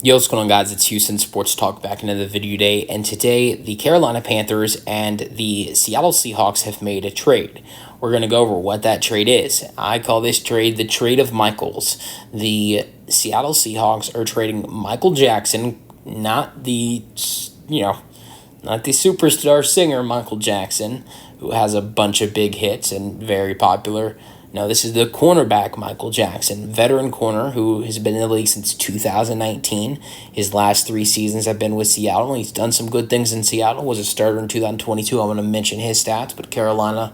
Yo, what's going on, guys? It's Houston Sports Talk back into the video day, and today the Carolina Panthers and the Seattle Seahawks have made a trade. We're going to go over what that trade is. I call this trade the trade of Michaels. The Seattle Seahawks are trading Michael Jackson, not the superstar singer Michael Jackson, who has a bunch of big hits and very popular. No, this is the cornerback, Michael Jackson, veteran corner who has been in the league since 2019. His last 3 seasons have been with Seattle. He's done some good things in Seattle, was a starter in 2022. I'm going to mention his stats, but Carolina,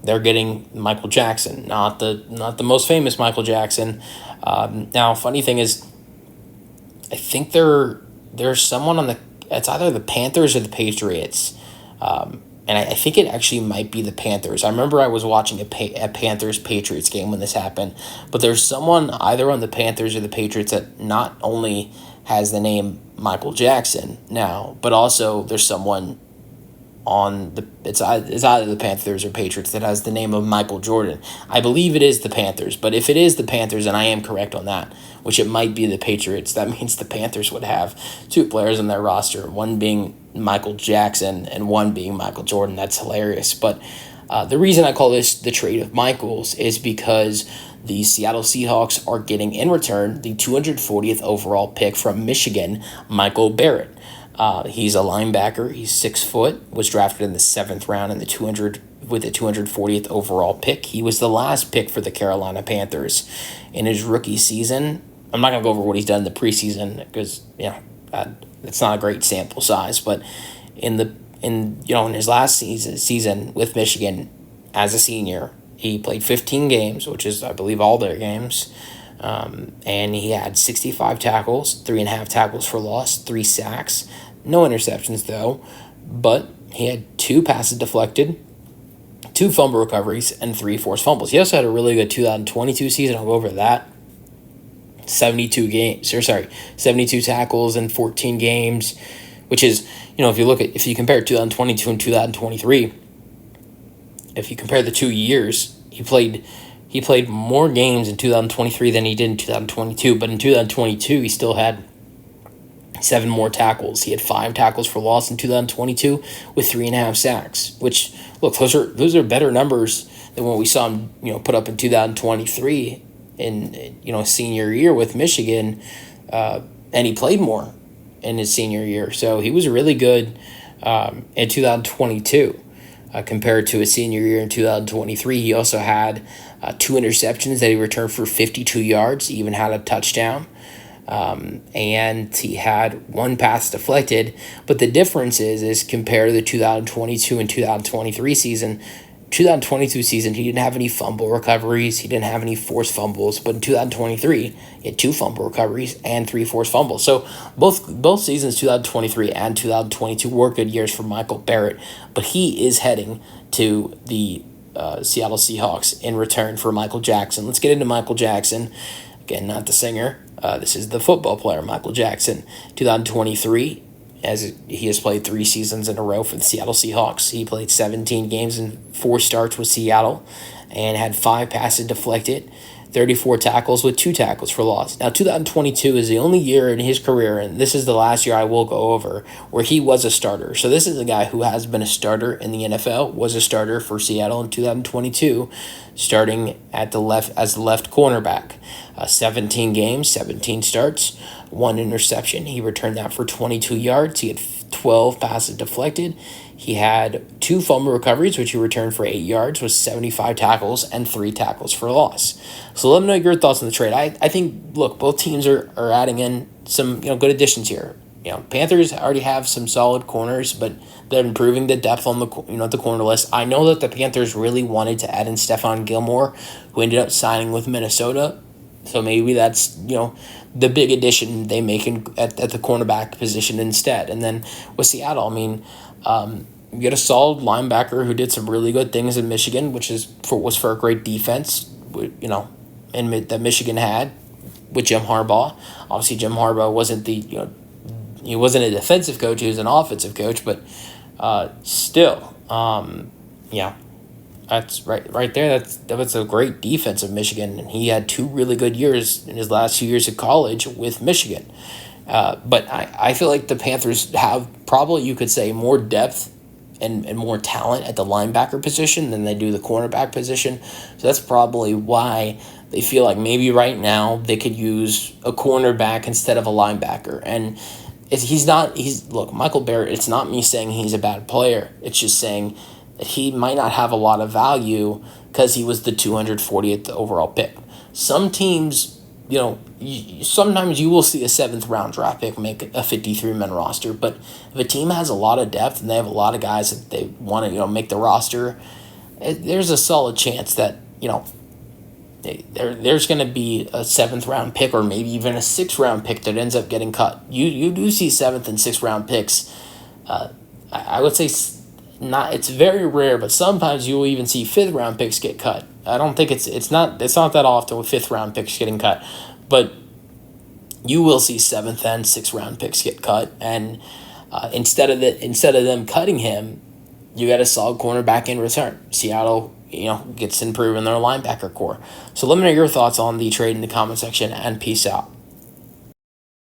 they're getting Michael Jackson, not the most famous Michael Jackson. Now, funny thing is, I think there's someone on it's either the Panthers or the Patriots. And I think it actually might be the Panthers. I remember I was watching a Panthers-Patriots game when this happened. But there's someone either on the Panthers or the Patriots that not only has the name Michael Jackson now, but also there's someone on it's either the Panthers or Patriots that has the name of Michael Jordan. I believe it is the Panthers, but if it is the Panthers, and I am correct on that, which it might be the Patriots, that means the Panthers would have 2 players on their roster, one being Michael Jackson and one being Michael Jordan. That's hilarious. But the reason I call this the trade of Michaels is because the Seattle Seahawks are getting in return the 240th overall pick from Michigan, Michael Barrett. He's a linebacker. He's 6 foot. Was drafted in the 7th round with the 240th overall pick. He was the last pick for the Carolina Panthers in his rookie season. I'm not gonna go over what he's done in the preseason because it's not a great sample size. But in his last season with Michigan as a senior, he played 15 games, which is, I believe, all their games. And he had 65 tackles, 3.5 tackles for loss, 3 sacks, no interceptions though, but he had 2 passes deflected, 2 fumble recoveries, and 3 forced fumbles. He also had a really good 2022 season. I'll go over that. 72 tackles in 14 games, which is, if you compare 2022 and 2023, if you compare the 2 years, he played more games in 2023 than he did in 2022, but in 2022, he still had 7 more tackles. He had 5 tackles for loss in 2022 with 3.5 sacks, which, look, those are better numbers than what we saw him, put up in 2023 in, senior year with Michigan, and he played more in his senior year. So he was really good in 2022. Compared to his senior year in 2023. He also had 2 interceptions that he returned for 52 yards. He even had a touchdown. And he had 1 pass deflected. But the difference is compared to the 2022 and 2023 season, 2022 season, he didn't have any fumble recoveries. He didn't have any forced fumbles. But in 2023, he had 2 fumble recoveries and 3 forced fumbles. So both seasons, 2023 and 2022, were good years for Michael Barrett. But he is heading to the Seattle Seahawks in return for Michael Jackson. Let's get into Michael Jackson. Again, not the singer. This is the football player, Michael Jackson. 2023. As he has played 3 seasons in a row for the Seattle Seahawks. He played 17 games and 4 starts with Seattle and had 5 passes deflected, 34 tackles with 2 tackles for loss. Now, 2022 is the only year in his career, and this is the last year I will go over, where he was a starter. So this is a guy who has been a starter in the NFL, was a starter for Seattle in 2022, starting at the left as the left cornerback. 17 games, 17 starts, 1 interception. He returned that for 22 yards. He had 12 passes deflected. He had 2 fumble recoveries, which he returned for 8 yards, with 75 tackles and 3 tackles for loss. So let me know your thoughts on the trade. I think, look, both teams are adding in some good additions here. Panthers already have some solid corners, but they're improving the depth on the the corner list. I know that the Panthers really wanted to add in Stephon Gilmore, who ended up signing with Minnesota. So maybe that's, the big addition they make at the cornerback position instead. And then with Seattle, you get a solid linebacker who did some really good things in Michigan, which was for a great defense, and that Michigan had with Jim Harbaugh. Obviously, Jim Harbaugh wasn't he wasn't a defensive coach; he was an offensive coach. But still, that's right there. That's a great defense of Michigan, and he had 2 really good years in his last 2 years of college with Michigan. But I feel like the Panthers have probably, you could say, more depth and more talent at the linebacker position than they do the cornerback position. So that's probably why they feel like maybe right now they could use a cornerback instead of a linebacker. And look, Michael Barrett, it's not me saying he's a bad player. It's just saying that he might not have a lot of value because he was the 240th overall pick. Some teams, sometimes you will see a 7th-round draft pick make a 53-man roster, but if a team has a lot of depth and they have a lot of guys that they want to, make the roster, there's a solid chance that, there's going to be a 7th-round pick or maybe even a 6th-round pick that ends up getting cut. You do see 7th and 6th-round picks. I would say it's very rare, but sometimes you will even see 5th-round picks get cut. I don't think it's not that often with 5th-round picks getting cut, but you will see 7th and 6th-round picks get cut, and instead of them cutting him, you got a solid cornerback in return. Seattle, gets improved in their linebacker core. So let me know your thoughts on the trade in the comment section, and peace out.